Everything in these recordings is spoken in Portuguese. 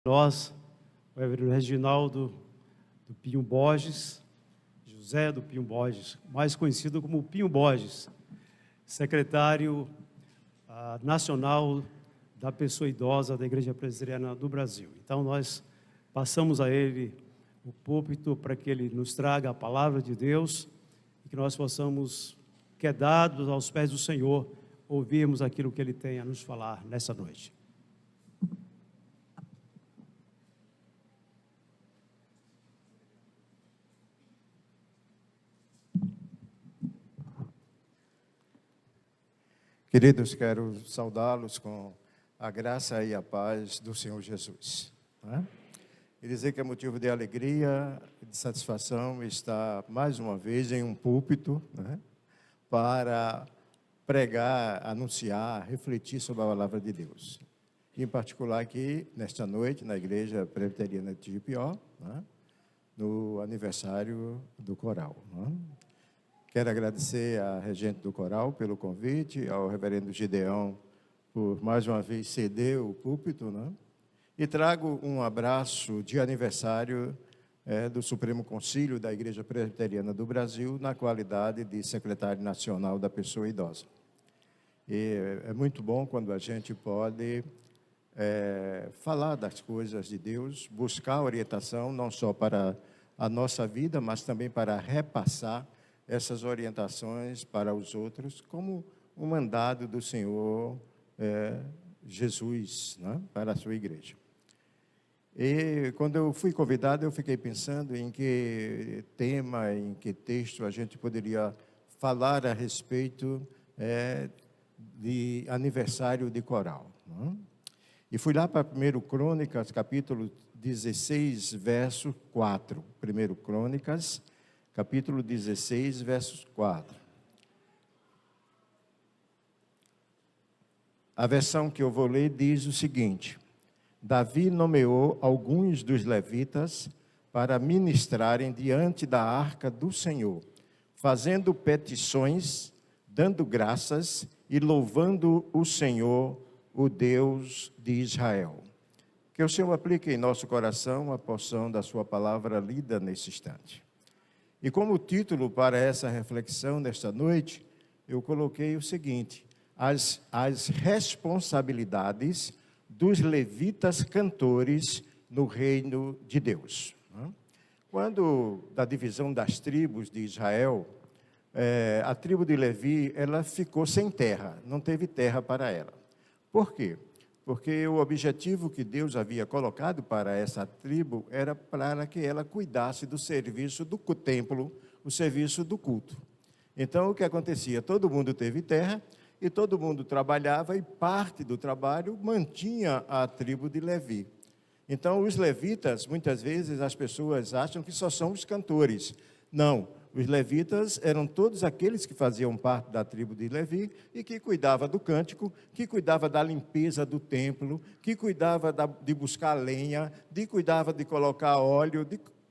Nós, o reverendo Reginaldo do Pinho Borges, José do Pinho Borges, mais conhecido como Pinho Borges, secretário nacional da pessoa idosa da Igreja Presbiteriana do Brasil. Então, nós passamos a ele o púlpito para que ele nos traga a palavra de Deus e que nós possamos, quedados aos pés do Senhor, ouvirmos aquilo que ele tem a nos falar nessa noite. Queridos, quero saudá-los com a graça e a paz do Senhor Jesus. E dizer que é motivo de alegria e de satisfação estar mais uma vez em um púlpito, para pregar, anunciar, refletir sobre a palavra de Deus. E, em particular aqui, nesta noite, na Igreja Presbiteriana de Jipió, no aniversário do coral. Quero agradecer à regente do coral pelo convite, ao reverendo Gideão por mais uma vez ceder o púlpito, E trago um abraço de aniversário do Supremo Concílio da Igreja Presbiteriana do Brasil, na qualidade de secretário nacional da pessoa idosa. E é muito bom quando a gente pode falar das coisas de Deus, buscar orientação, não só para a nossa vida, mas também para repassar essas orientações para os outros, como um mandado do Senhor Jesus, para a sua igreja. E quando eu fui convidado, eu fiquei pensando em que tema, em que texto a gente poderia falar a respeito de aniversário de coral. E fui lá para 1 Crônicas, capítulo 16, verso 4. 1 Crônicas, capítulo 16, versos 4. A versão que eu vou ler diz o seguinte: Davi nomeou alguns dos levitas para ministrarem diante da arca do Senhor, fazendo petições, dando graças e louvando o Senhor, o Deus de Israel. Que o Senhor aplique em nosso coração a porção da sua palavra lida nesse instante. E como título para essa reflexão nesta noite, eu coloquei o seguinte: as responsabilidades dos levitas cantores no reino de Deus. Quando, da divisão das tribos de Israel, a tribo de Levi, ela ficou sem terra, não teve terra para ela. Por quê? Porque o objetivo que Deus havia colocado para essa tribo era para que ela cuidasse do serviço do templo, o serviço do culto. Então, o que acontecia? Todo mundo teve terra e todo mundo trabalhava e parte do trabalho mantinha a tribo de Levi. Então, os levitas, muitas vezes as pessoas acham que só são os cantores. Não. Os levitas eram todos aqueles que faziam parte da tribo de Levi e que cuidava do cântico, que cuidava da limpeza do templo, que cuidava de buscar lenha, cuidava de colocar óleo,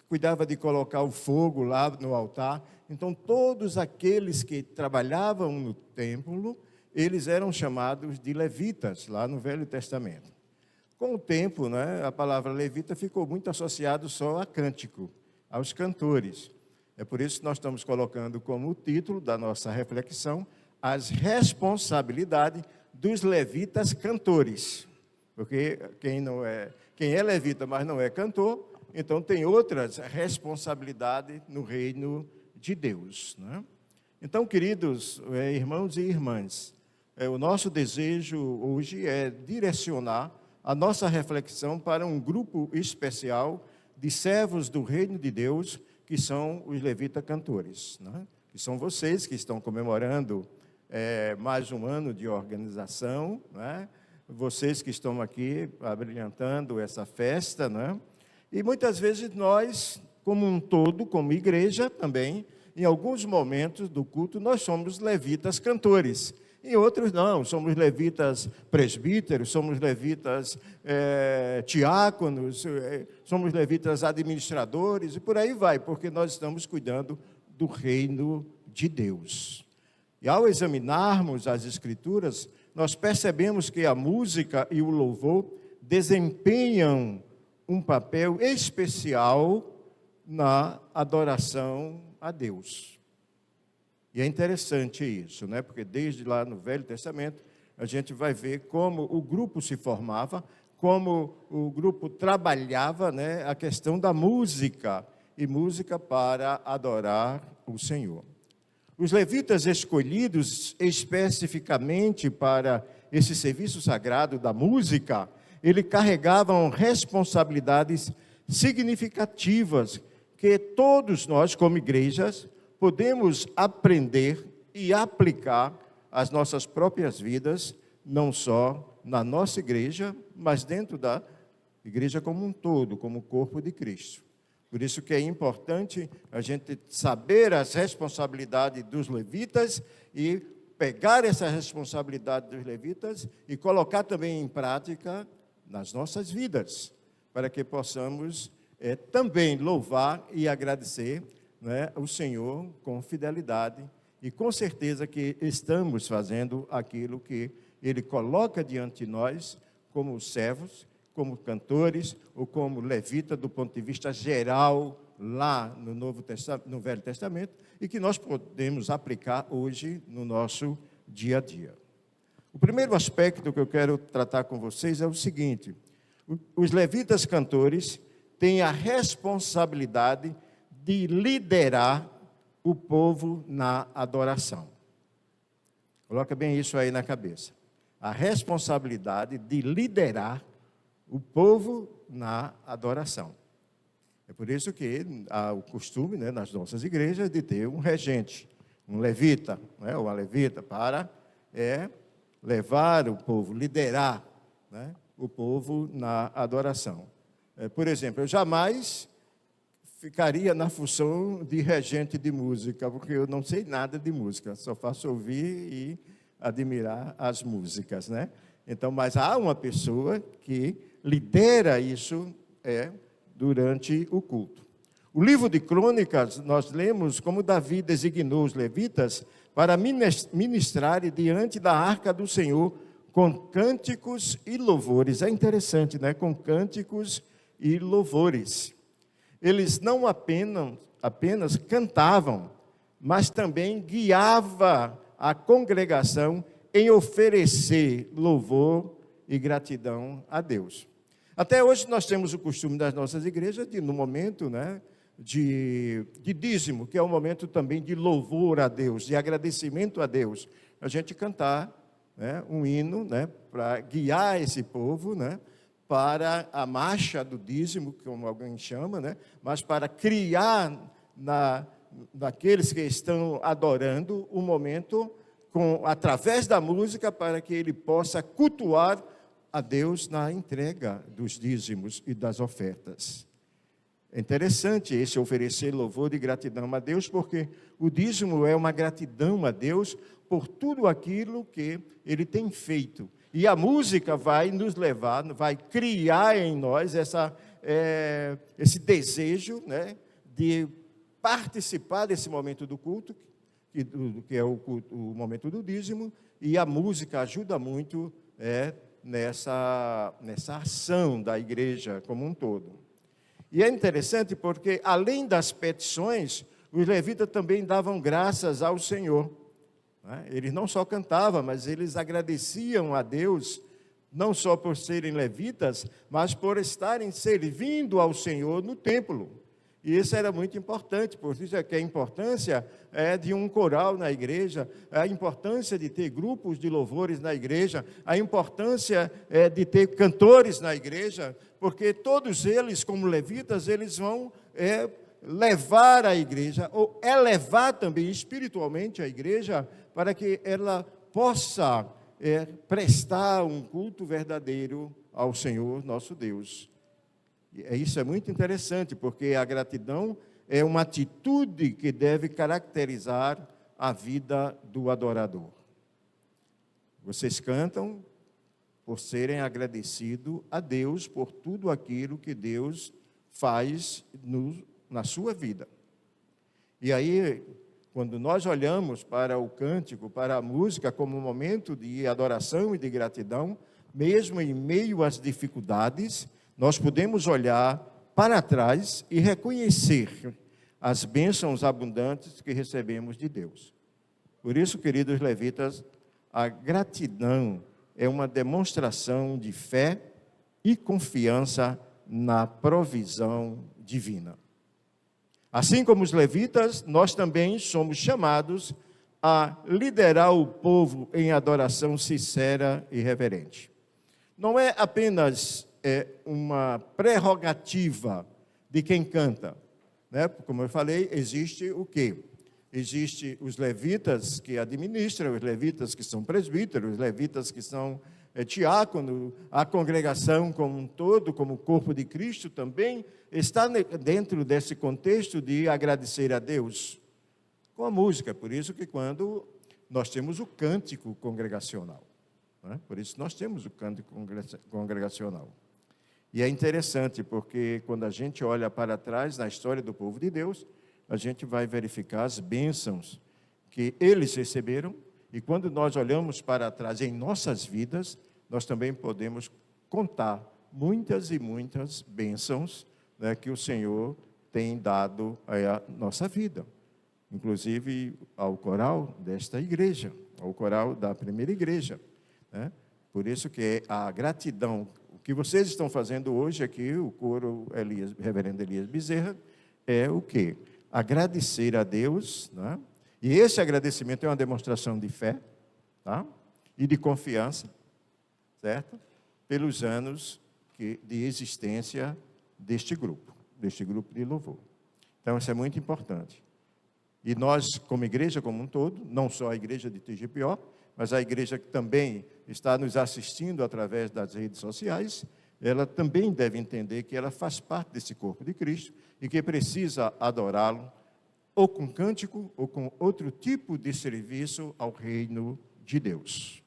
cuidava de colocar o fogo lá no altar. Então, todos aqueles que trabalhavam no templo, eles eram chamados de levitas, lá no Velho Testamento. Com o tempo, a palavra levita ficou muito associada só a cântico, aos cantores. É por isso que nós estamos colocando como título da nossa reflexão as responsabilidades dos levitas cantores. Porque quem é levita, mas não é cantor, então tem outras responsabilidades no reino de Deus. Então, queridos irmãos e irmãs, o nosso desejo hoje é direcionar a nossa reflexão para um grupo especial de servos do reino de Deus, que são os levitas cantores, que são vocês que estão comemorando mais um ano de organização, vocês que estão aqui abrilhantando essa festa, E muitas vezes nós, como um todo, como igreja também, em alguns momentos do culto, nós somos levitas cantores. Em outros não, somos levitas presbíteros, somos levitas diáconos, somos levitas administradores e por aí vai, porque nós estamos cuidando do reino de Deus. E ao examinarmos as Escrituras, nós percebemos que a música e o louvor desempenham um papel especial na adoração a Deus. E é interessante isso, né? Porque desde lá no Velho Testamento, a gente vai ver como o grupo se formava, como o grupo trabalhava, né, a questão da música, e música para adorar o Senhor. Os levitas escolhidos especificamente para esse serviço sagrado da música, eles carregavam responsabilidades significativas que todos nós, como igrejas, podemos aprender e aplicar às nossas próprias vidas, não só na nossa igreja, mas dentro da igreja como um todo, como o corpo de Cristo. Por isso que é importante a gente saber as responsabilidades dos levitas e pegar essa responsabilidade dos levitas e colocar também em prática nas nossas vidas, para que possamos também louvar e agradecer, né, o Senhor com fidelidade e com certeza que estamos fazendo aquilo que Ele coloca diante de nós como servos, como cantores ou como levita do ponto de vista geral lá no Velho Testamento e que nós podemos aplicar hoje no nosso dia a dia. O primeiro aspecto que eu quero tratar com vocês é o seguinte: os levitas cantores têm a responsabilidade de liderar o povo na adoração. Coloca bem isso aí na cabeça. A responsabilidade de liderar o povo na adoração. É por isso que há o costume, né, nas nossas igrejas de ter um regente, um levita, né, ou uma levita, para levar o povo, liderar, né, o povo na adoração. Por exemplo, eu jamais ficaria na função de regente de música, porque eu não sei nada de música, só faço ouvir e admirar as músicas, né? Então, mas há uma pessoa que lidera isso durante o culto. O livro de Crônicas, nós lemos como Davi designou os levitas para ministrarem diante da arca do Senhor com cânticos e louvores. É interessante, né? Com cânticos e louvores. Eles não apenas cantavam, mas também guiavam a congregação em oferecer louvor e gratidão a Deus. Até hoje nós temos o costume das nossas igrejas de, no momento, né, de dízimo, que é um momento também de louvor a Deus, de agradecimento a Deus, a gente cantar, né, um hino, né, para guiar esse povo, né, para a marcha do dízimo, como alguém chama, né, mas para criar naqueles que estão adorando um momento através da música para que ele possa cultuar a Deus na entrega dos dízimos e das ofertas. É interessante esse oferecer louvor e gratidão a Deus, porque o dízimo é uma gratidão a Deus por tudo aquilo que Ele tem feito. E a música vai nos levar, vai criar em nós esse desejo, né, de participar desse momento do culto, que é o momento do dízimo, e a música ajuda muito nessa ação da igreja como um todo. E é interessante porque, além das petições, os levitas também davam graças ao Senhor. Né? Eles não só cantavam, mas eles agradeciam a Deus, não só por serem levitas, mas por estarem servindo ao Senhor no templo. E isso era muito importante, por isso é que a importância de um coral na igreja, a importância de ter grupos de louvores na igreja, a importância de ter cantores na igreja, porque todos eles, como levitas, eles vão levar a igreja, ou elevar também espiritualmente a igreja, para que ela possa prestar um culto verdadeiro ao Senhor nosso Deus. Isso é muito interessante, porque a gratidão é uma atitude que deve caracterizar a vida do adorador. Vocês cantam por serem agradecidos a Deus por tudo aquilo que Deus faz na sua vida. E aí, quando nós olhamos para o cântico, para a música como um momento de adoração e de gratidão, mesmo em meio às dificuldades, nós podemos olhar para trás e reconhecer as bênçãos abundantes que recebemos de Deus. Por isso, queridos levitas, a gratidão é uma demonstração de fé e confiança na provisão divina. Assim como os levitas, nós também somos chamados a liderar o povo em adoração sincera e reverente. Não é apenas uma prerrogativa de quem canta, né? Como eu falei, existe o quê? Existe os levitas que administram, os levitas que são presbíteros, os levitas que são diácono, a congregação como um todo, como o corpo de Cristo também, está dentro desse contexto de agradecer a Deus com a música. Por isso que quando nós temos o cântico congregacional, né? Por isso nós temos o cântico congregacional. E é interessante, porque quando a gente olha para trás na história do povo de Deus, a gente vai verificar as bênçãos que eles receberam, e quando nós olhamos para trás em nossas vidas, nós também podemos contar muitas e muitas bênçãos, né, que o Senhor tem dado à nossa vida, inclusive ao coral desta igreja, ao coral da primeira igreja, né? Por isso que a gratidão, o que vocês estão fazendo hoje aqui, o coro reverendo Elias Bezerra, é o quê? Agradecer a Deus, né? E esse agradecimento é uma demonstração de fé, tá? E de confiança, certo? Pelos anos de existência deste grupo de louvor. Então, isso é muito importante. E nós, como igreja como um todo, não só a igreja de TGPO, mas a igreja que também está nos assistindo através das redes sociais, ela também deve entender que ela faz parte desse corpo de Cristo e que precisa adorá-lo, ou com cântico, ou com outro tipo de serviço ao reino de Deus.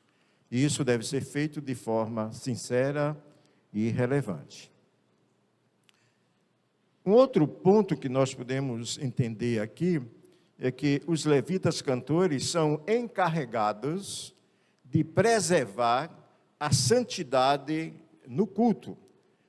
E isso deve ser feito de forma sincera e relevante. Um outro ponto que nós podemos entender aqui é que os levitas cantores são encarregados de preservar a santidade no culto.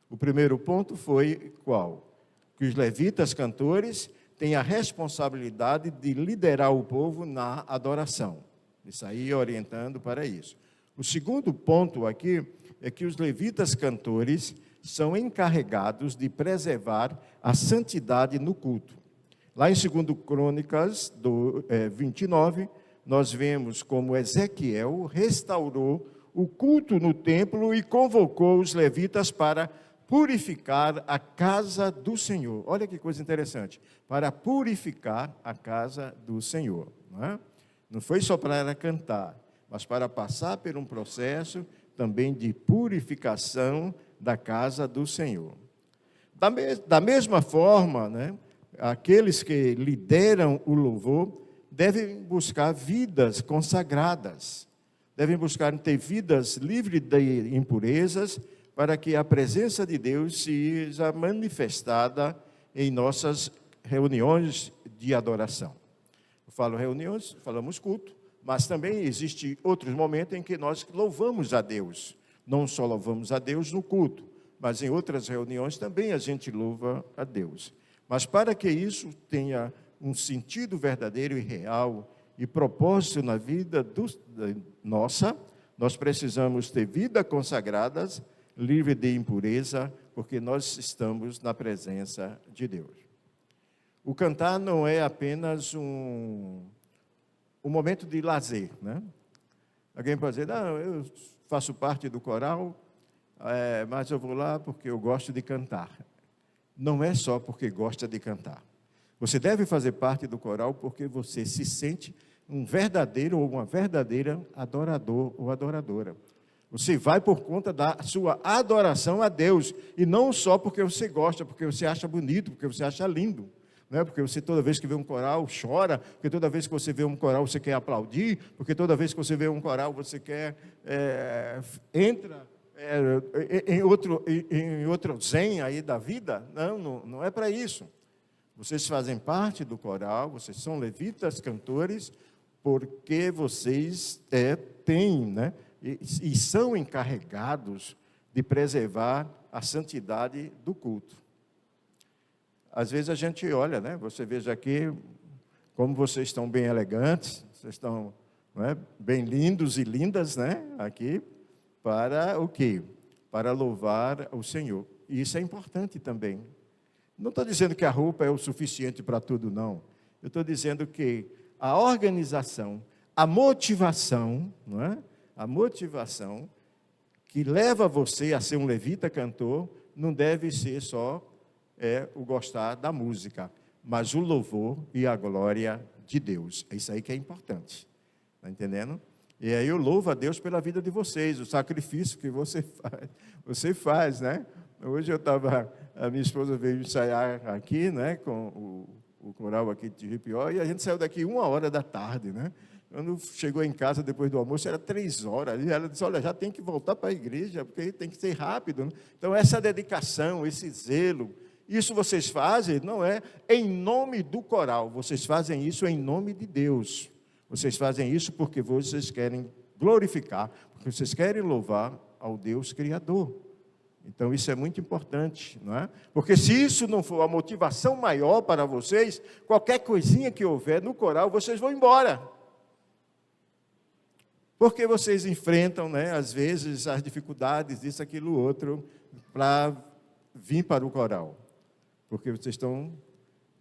O primeiro ponto foi qual? Que os levitas cantores têm a responsabilidade de liderar o povo na adoração. Isso aí orientando para isso. O segundo ponto aqui é que os levitas cantores são encarregados de preservar a santidade no culto. Lá em 2 Crônicas 29, nós vemos como Ezequiel restaurou o culto no templo e convocou os levitas para purificar a casa do Senhor. Olha que coisa interessante, para purificar a casa do Senhor. Não foi só para cantar, mas para passar por um processo também de purificação da casa do Senhor. Da mesma forma, né, aqueles que lideram o louvor devem buscar vidas consagradas, devem buscar ter vidas livres de impurezas, para que a presença de Deus seja manifestada em nossas reuniões de adoração. Eu falo reuniões, falamos culto, mas também existem outros momentos em que nós louvamos a Deus. Não só louvamos a Deus no culto, mas em outras reuniões também a gente louva a Deus. Mas para que isso tenha um sentido verdadeiro e real e propósito na vida nossa, nós precisamos ter vidas consagradas, livre de impureza, porque nós estamos na presença de Deus. O cantar não é apenas um momento de lazer, né? Alguém pode dizer, não, eu faço parte do coral, mas eu vou lá porque eu gosto de cantar. Não é só porque gosta de cantar. Você deve fazer parte do coral porque você se sente um verdadeiro ou uma verdadeira adorador ou adoradora. Você vai por conta da sua adoração a Deus, e não só porque você gosta, porque você acha bonito, porque você acha lindo, né? Porque você toda vez que vê um coral chora, porque toda vez que você vê um coral você quer aplaudir, porque toda vez que você vê um coral você quer, entra em outro zen aí da vida. Não é para isso. Vocês fazem parte do coral, vocês são levitas, cantores, porque vocês têm, né? E são encarregados de preservar a santidade do culto. Às vezes a gente olha, né? Você veja aqui como vocês estão bem elegantes, vocês estão, não é, bem lindos e lindas, né? Aqui, para o quê? Para louvar o Senhor. E isso é importante também. Não estou dizendo que a roupa é o suficiente para tudo, não. Eu estou dizendo que a organização, a motivação, não é? A motivação que leva você a ser um levita cantor, não deve ser só o gostar da música, mas o louvor e a glória de Deus. É isso aí que é importante. Está entendendo? E aí eu louvo a Deus pela vida de vocês, o sacrifício que você faz, né? Hoje a minha esposa veio ensaiar aqui, né, com o coral aqui de Ripió, e a gente saiu daqui 1h da tarde, né? Quando chegou em casa depois do almoço, era 3h, e ela disse, olha, já tem que voltar para a igreja, porque tem que ser rápido, né? Então, essa dedicação, esse zelo, isso vocês fazem, não é em nome do coral, vocês fazem isso em nome de Deus. Vocês fazem isso porque vocês querem glorificar, porque vocês querem louvar ao Deus Criador. Então, isso é muito importante, não é? Porque se isso não for a motivação maior para vocês, qualquer coisinha que houver no coral, vocês vão embora. Porque vocês enfrentam, né, às vezes, as dificuldades, isso, aquilo, outro, para vir para o coral. Porque vocês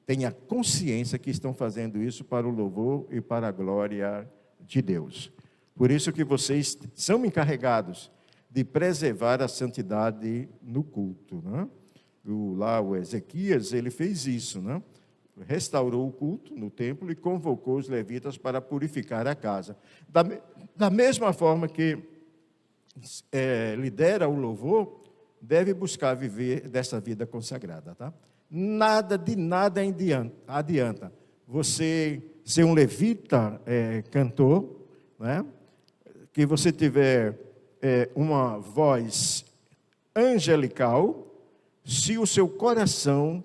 têm a consciência que estão fazendo isso para o louvor e para a glória de Deus. Por isso que vocês são encarregados de preservar a santidade no culto, né? O Ezequias, ele fez isso, né? Restaurou o culto no templo e convocou os levitas para purificar a casa. Da mesma forma que lidera o louvor, deve buscar viver dessa vida consagrada, tá? Nada adianta você ser um levita cantor, né? Que você tiver uma voz angelical, se o seu coração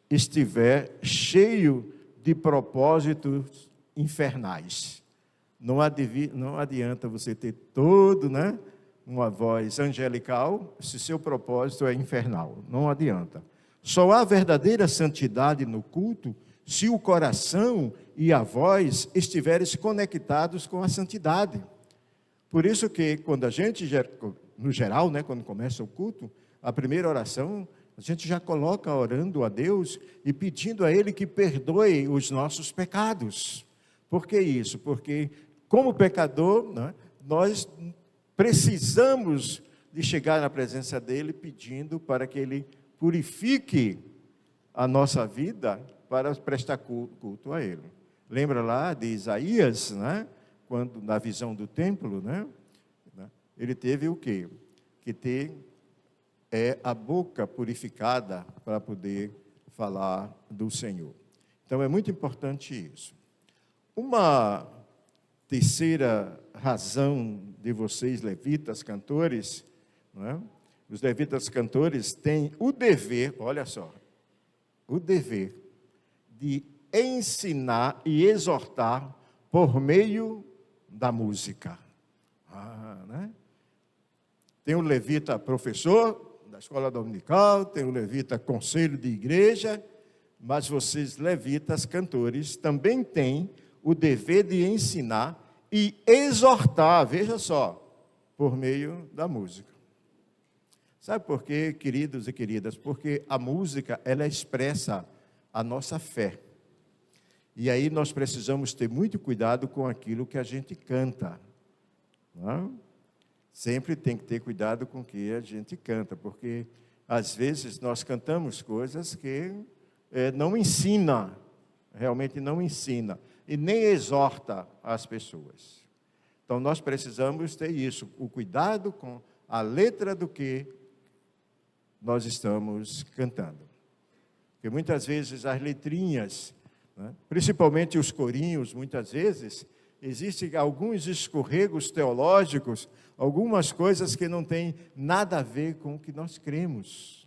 estiver cheio de propósitos infernais. Não adianta você ter né, uma voz angelical, se seu propósito é infernal. Não adianta. Só há verdadeira santidade no culto se o coração e a voz estiverem conectados com a santidade. Por isso que quando a gente, no geral, né, quando começa o culto, a primeira oração, a gente já coloca orando a Deus e pedindo a Ele que perdoe os nossos pecados. Por que isso? Porque, como pecador, né, nós precisamos de chegar na presença dEle pedindo para que Ele purifique a nossa vida para prestar culto a Ele. Lembra lá de Isaías, né? Quando na visão do templo, né? Ele teve o quê? Que ter a boca purificada para poder falar do Senhor. Então é muito importante isso. Uma terceira razão de vocês, levitas, cantores, não é? Os levitas cantores têm o dever, olha só, o dever de ensinar e exortar por meio da música. Né? Tem o levita professor da escola dominical, tem o levita conselho de igreja, mas vocês levitas cantores também têm o dever de ensinar e exortar, veja só, por meio da música. Sabe por quê, queridos e queridas? Porque a música, ela expressa a nossa fé. E aí nós precisamos ter muito cuidado com aquilo que a gente canta. Não? Sempre tem que ter cuidado com o que a gente canta, porque às vezes nós cantamos coisas que não ensina, realmente não ensina, e nem exorta as pessoas. Então nós precisamos ter isso, o cuidado com a letra do que nós estamos cantando. Porque muitas vezes as letrinhas, né, principalmente os corinhos, muitas vezes, existem alguns escorregos teológicos, algumas coisas que não têm nada a ver com o que nós cremos.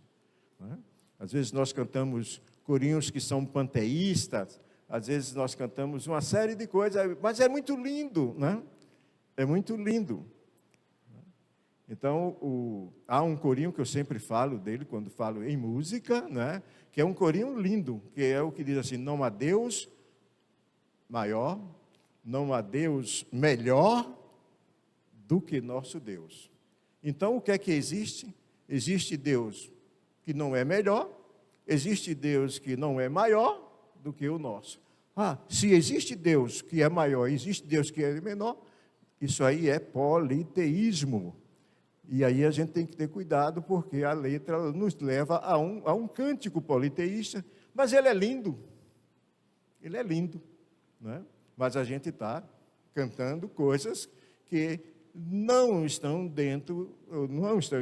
Né? Às vezes nós cantamos corinhos que são panteístas, às vezes nós cantamos uma série de coisas, mas é muito lindo, né? É muito lindo. Então, há um corinho que eu sempre falo dele, quando falo em música, né? Que é um corinho lindo, que é o que diz assim: não há Deus maior, não há Deus melhor do que nosso Deus. Então, o que é que existe? Existe Deus que não é melhor, existe Deus que não é maior do que o nosso. Se existe Deus que é maior, existe Deus que é menor, isso aí é politeísmo. E aí a gente tem que ter cuidado, porque a letra nos leva a um cântico politeísta, mas ele é lindo, né? Mas a gente está cantando coisas que não estão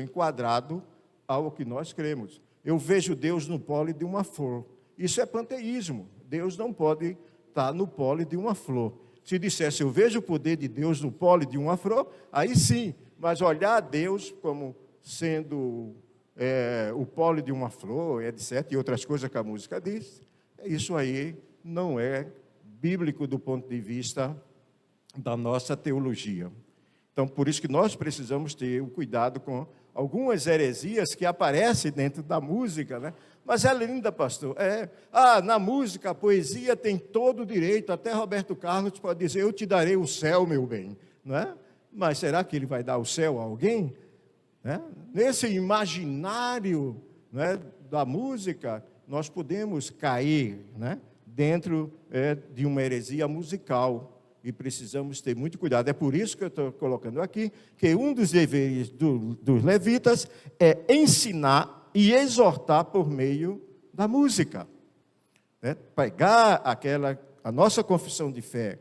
enquadrados ao que nós cremos. Eu vejo Deus no pólen de uma flor. Isso é panteísmo. Deus não pode estar no pólen de uma flor. Se dissesse, eu vejo o poder de Deus no pólen de uma flor, aí sim. Mas olhar a Deus como sendo o pólen de uma flor, etc., e outras coisas que a música diz, isso aí não é bíblico do ponto de vista da nossa teologia. Então, por isso que nós precisamos ter o cuidado com algumas heresias que aparecem dentro da música, né? Mas é linda, pastor. Na música, a poesia tem todo o direito, até Roberto Carlos pode dizer, eu te darei o céu, meu bem, não é? Mas será que ele vai dar o céu a alguém? Né? Nesse imaginário, né, da música, nós podemos cair, né, dentro de uma heresia musical. E precisamos ter muito cuidado. É por isso que eu estou colocando aqui, que um dos deveres dos levitas é ensinar e exortar por meio da música. Né? Pegar a nossa confissão de fé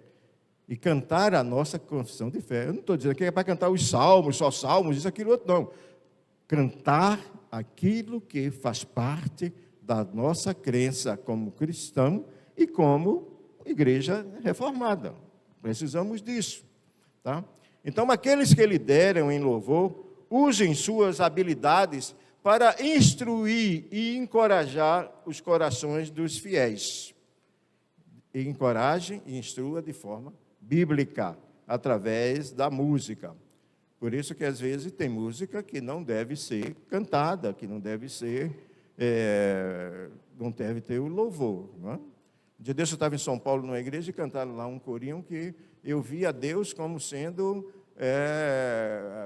e cantar a nossa confissão de fé. Eu não estou dizendo que é para cantar os salmos, só salmos, isso, aquilo, outro, não. Cantar aquilo que faz parte da nossa crença como cristão e como igreja reformada. Precisamos disso, tá? Então, aqueles que lideram em louvor, usem suas habilidades para instruir e encorajar os corações dos fiéis. E encorajem e instrua de forma bíblica, através da música. Por isso que, às vezes, tem música que não deve ser cantada, que não deve ser, não deve ter o louvor, não é? Um dia desse eu estava em São Paulo, numa igreja, e cantaram lá um corinho que eu via Deus como sendo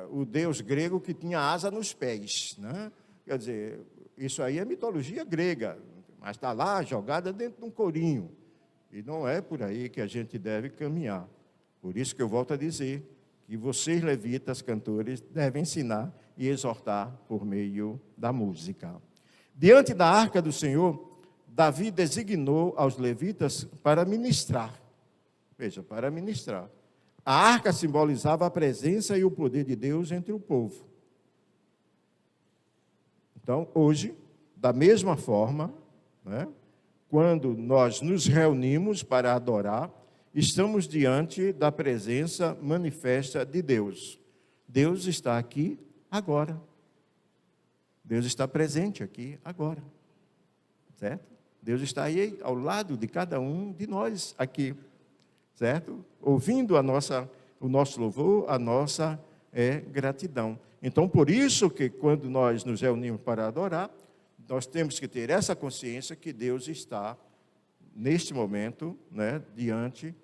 o Deus grego que tinha asa nos pés, né? Quer dizer, isso aí é mitologia grega, mas está lá jogada dentro de um corinho. E não é por aí que a gente deve caminhar. Por isso que eu volto a dizer que vocês, levitas, cantores, devem ensinar e exortar por meio da música. Diante da arca do Senhor, Davi designou aos levitas para ministrar. Veja, para ministrar. A arca simbolizava a presença e o poder de Deus entre o povo. Então, hoje, da mesma forma, né, quando nós nos reunimos para adorar, estamos diante da presença manifesta de Deus. Deus está aqui agora. Deus está presente aqui agora. Certo? Deus está aí ao lado de cada um de nós aqui, certo? Ouvindo o nosso louvor, a nossa gratidão. Então, por isso que quando nós nos reunimos para adorar, nós temos que ter essa consciência que Deus está, neste momento, né, diante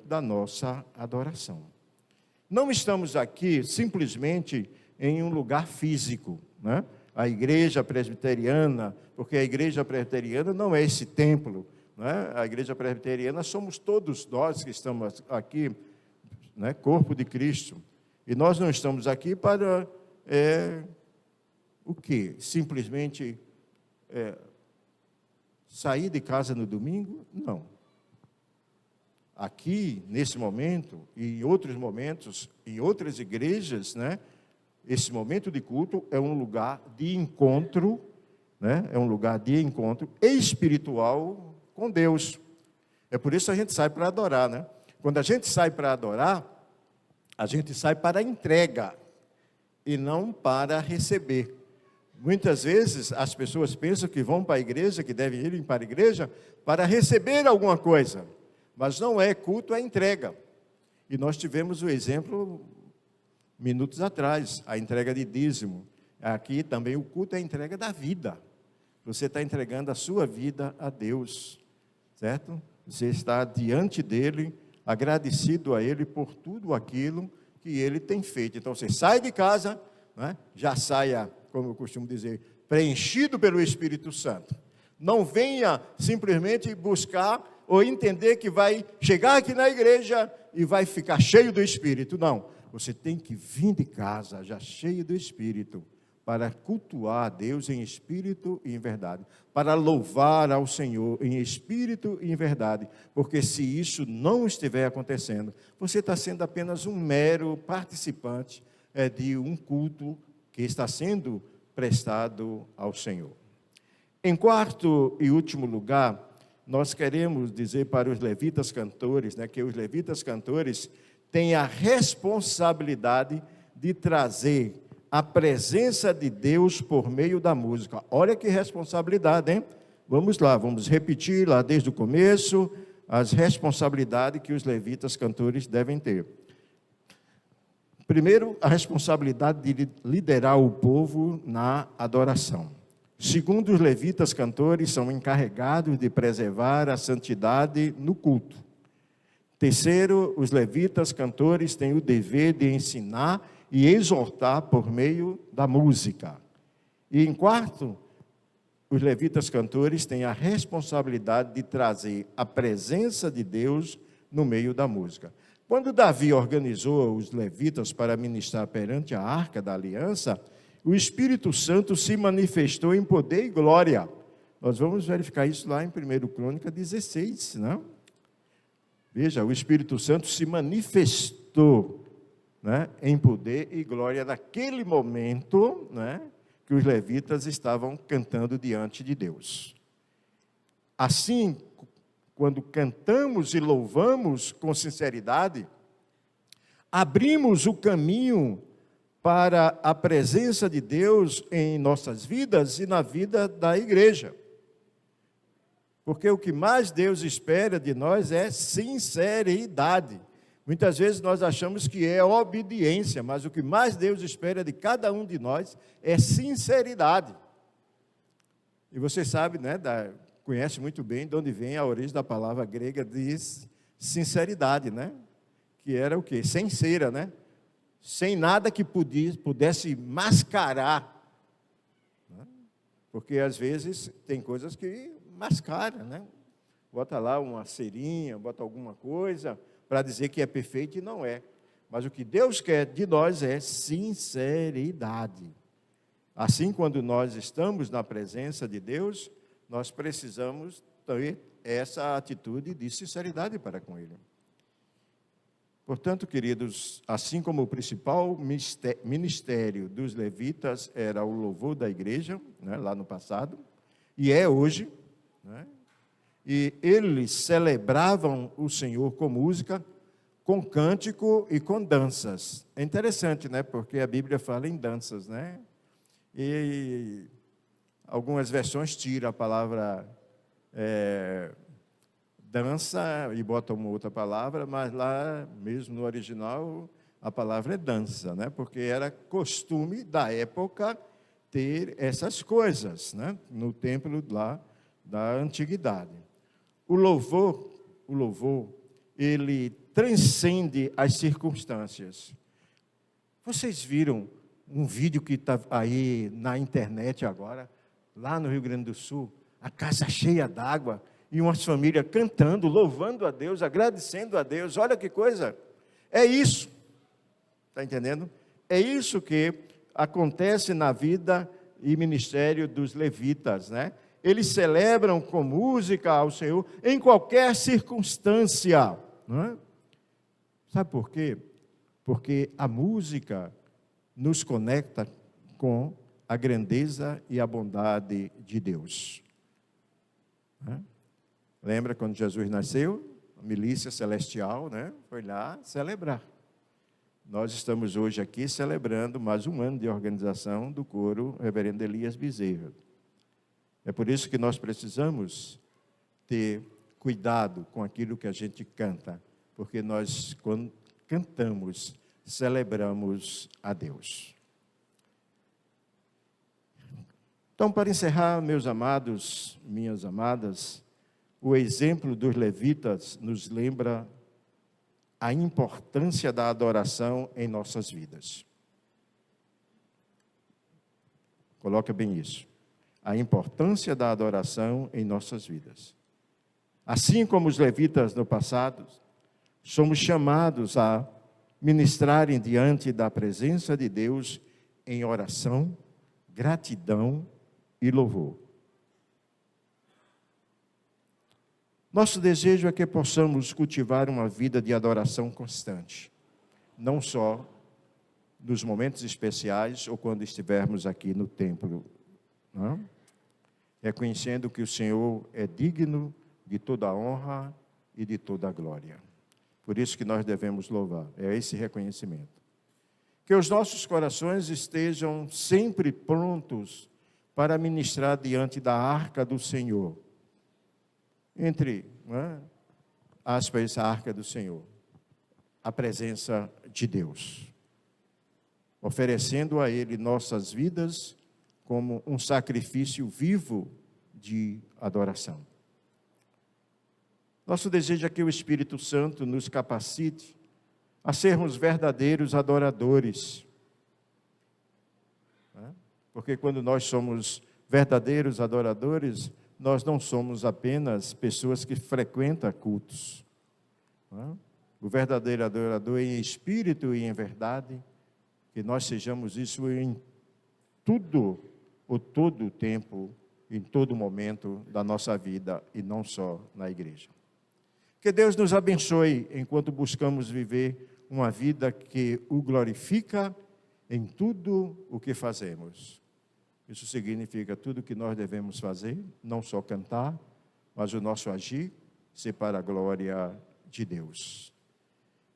da nossa adoração. Não estamos aqui simplesmente em um lugar físico, né? A igreja presbiteriana, porque a igreja presbiteriana não é esse templo, né? A igreja presbiteriana somos todos nós que estamos aqui, né? Corpo de Cristo. E nós não estamos aqui para o quê? Simplesmente sair de casa no domingo? Não. Aqui, nesse momento, e em outros momentos, em outras igrejas, né? Esse momento de culto é um lugar de encontro, né? É um lugar de encontro espiritual com Deus. É por isso que a gente sai para adorar, né? Quando a gente sai para adorar, a gente sai para entrega e não para receber. Muitas vezes as pessoas pensam que vão para a igreja, que devem ir para a igreja, para receber alguma coisa. Mas não é culto, é entrega. E nós tivemos o exemplo minutos atrás, a entrega de dízimo. Aqui também o culto é a entrega da vida. Você está entregando a sua vida a Deus, certo? Você está diante dele, agradecido a ele por tudo aquilo que ele tem feito. Então você sai de casa, né? Já saia, como eu costumo dizer, preenchido pelo Espírito Santo. Não venha simplesmente buscar ou entender que vai chegar aqui na igreja e vai ficar cheio do Espírito. Não, você tem que vir de casa já cheio do Espírito, para cultuar a Deus em espírito e em verdade, para louvar ao Senhor em espírito e em verdade, porque se isso não estiver acontecendo, você está sendo apenas um mero participante de um culto que está sendo prestado ao Senhor. Em quarto e último lugar, nós queremos dizer para os levitas cantores, que os levitas cantores têm a responsabilidade de trazer a presença de Deus por meio da música. Olha que responsabilidade, hein? Vamos lá, vamos repetir lá desde o começo as responsabilidades que os levitas cantores devem ter. Primeiro, a responsabilidade de liderar o povo na adoração. Segundo, os levitas cantores são encarregados de preservar a santidade no culto. Terceiro, os levitas cantores têm o dever de ensinar e exortar por meio da música. E em quarto, os levitas cantores têm a responsabilidade de trazer a presença de Deus no meio da música. Quando Davi organizou os levitas para ministrar perante a Arca da Aliança, o Espírito Santo se manifestou em poder e glória. Nós vamos verificar isso lá em 1 Crônica 16, não? Veja, o Espírito Santo se manifestou, em poder e glória naquele momento, que os levitas estavam cantando diante de Deus. Assim, quando cantamos e louvamos com sinceridade, abrimos o caminho para a presença de Deus em nossas vidas e na vida da igreja. Porque o que mais Deus espera de nós é sinceridade. Muitas vezes nós achamos que é obediência, mas o que mais Deus espera de cada um de nós é sinceridade. E você sabe, conhece muito bem de onde vem a origem da palavra grega de sinceridade, que era o quê? Sem cera, sem nada que pudesse mascarar. Porque às vezes tem coisas que mascaram, Bota lá uma cerinha, bota alguma coisa para dizer que é perfeito e não é. Mas o que Deus quer de nós é sinceridade. Assim, quando nós estamos na presença de Deus, nós precisamos ter essa atitude de sinceridade para com Ele. Portanto, queridos, assim como o principal ministério dos levitas era o louvor da igreja, lá no passado, e é hoje, e eles celebravam o Senhor com música, com cântico e com danças. É interessante, porque a Bíblia fala em danças, E algumas versões tiram a palavra dança e botam uma outra palavra, mas lá mesmo no original a palavra é dança, Porque era costume da época ter essas coisas, No templo lá da antiguidade. O louvor, ele transcende as circunstâncias. Vocês viram um vídeo que está aí na internet agora, lá no Rio Grande do Sul, a casa cheia d'água, e umas famílias cantando, louvando a Deus, agradecendo a Deus. Olha que coisa! É isso, está entendendo? É isso que acontece na vida e ministério dos levitas, Eles celebram com música ao Senhor em qualquer circunstância, Sabe por quê? Porque a música nos conecta com a grandeza e a bondade de Deus. Lembra quando Jesus nasceu? A milícia celestial, foi lá celebrar. Nós estamos hoje aqui celebrando mais um ano de organização do coro Reverendo Elias Bezerra. É por isso que nós precisamos ter cuidado com aquilo que a gente canta, porque nós, quando cantamos celebramos a Deus. Então, para encerrar, meus amados, minhas amadas, o exemplo dos levitas nos lembra a importância da adoração em nossas vidas. Coloca bem isso. A importância da adoração em nossas vidas. Assim como os levitas no passado, somos chamados a ministrarem diante da presença de Deus em oração, gratidão e louvor. Nosso desejo é que possamos cultivar uma vida de adoração constante, não só nos momentos especiais ou quando estivermos aqui no templo, não? Reconhecendo que o Senhor é digno de toda a honra e de toda a glória. Por isso que nós devemos louvar, é esse reconhecimento. Que os nossos corações estejam sempre prontos para ministrar diante da arca do Senhor. Entre aspas, a arca do Senhor, a presença de Deus. Oferecendo a Ele nossas vidas como um sacrifício vivo de adoração. Nosso desejo é que o Espírito Santo nos capacite a sermos verdadeiros adoradores. Porque quando nós somos verdadeiros adoradores, nós não somos apenas pessoas que frequentam cultos. O verdadeiro adorador é em espírito e em verdade, que nós sejamos isso em tudo, ou todo o tempo, em todo momento da nossa vida, e não só na igreja. Que Deus nos abençoe enquanto buscamos viver uma vida que o glorifica em tudo o que fazemos. Isso significa tudo o que nós devemos fazer, não só cantar, mas o nosso agir ser para a glória de Deus.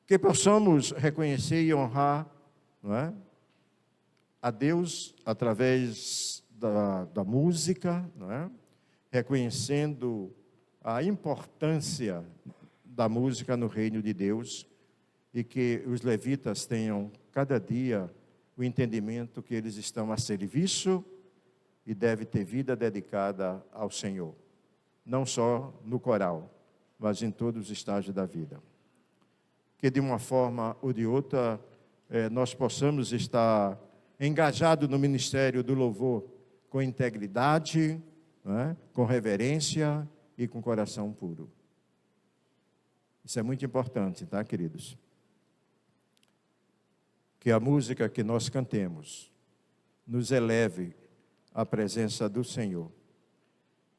Que possamos reconhecer e honrar, não é, a Deus através da música, não é, reconhecendo a importância da música no reino de Deus, e que os levitas tenham cada dia o entendimento que eles estão a serviço e deve ter vida dedicada ao Senhor, não só no coral, mas em todos os estágios da vida. Que de uma forma ou de outra, nós possamos estar engajados no ministério do louvor com integridade, com reverência e com coração puro. Isso é muito importante, tá, queridos? Que a música que nós cantemos nos eleve à presença do Senhor.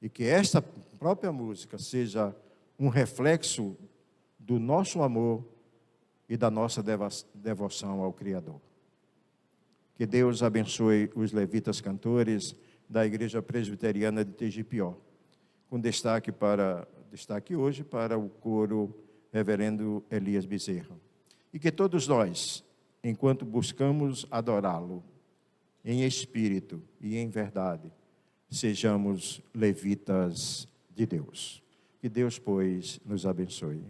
E que esta própria música seja um reflexo do nosso amor e da nossa devoção ao Criador. Que Deus abençoe os levitas cantores da Igreja Presbiteriana de Tegipió, com destaque hoje para o coro Reverendo Elias Bezerra. E que todos nós, enquanto buscamos adorá-lo, em espírito e em verdade, sejamos levitas de Deus. Que Deus, pois, nos abençoe.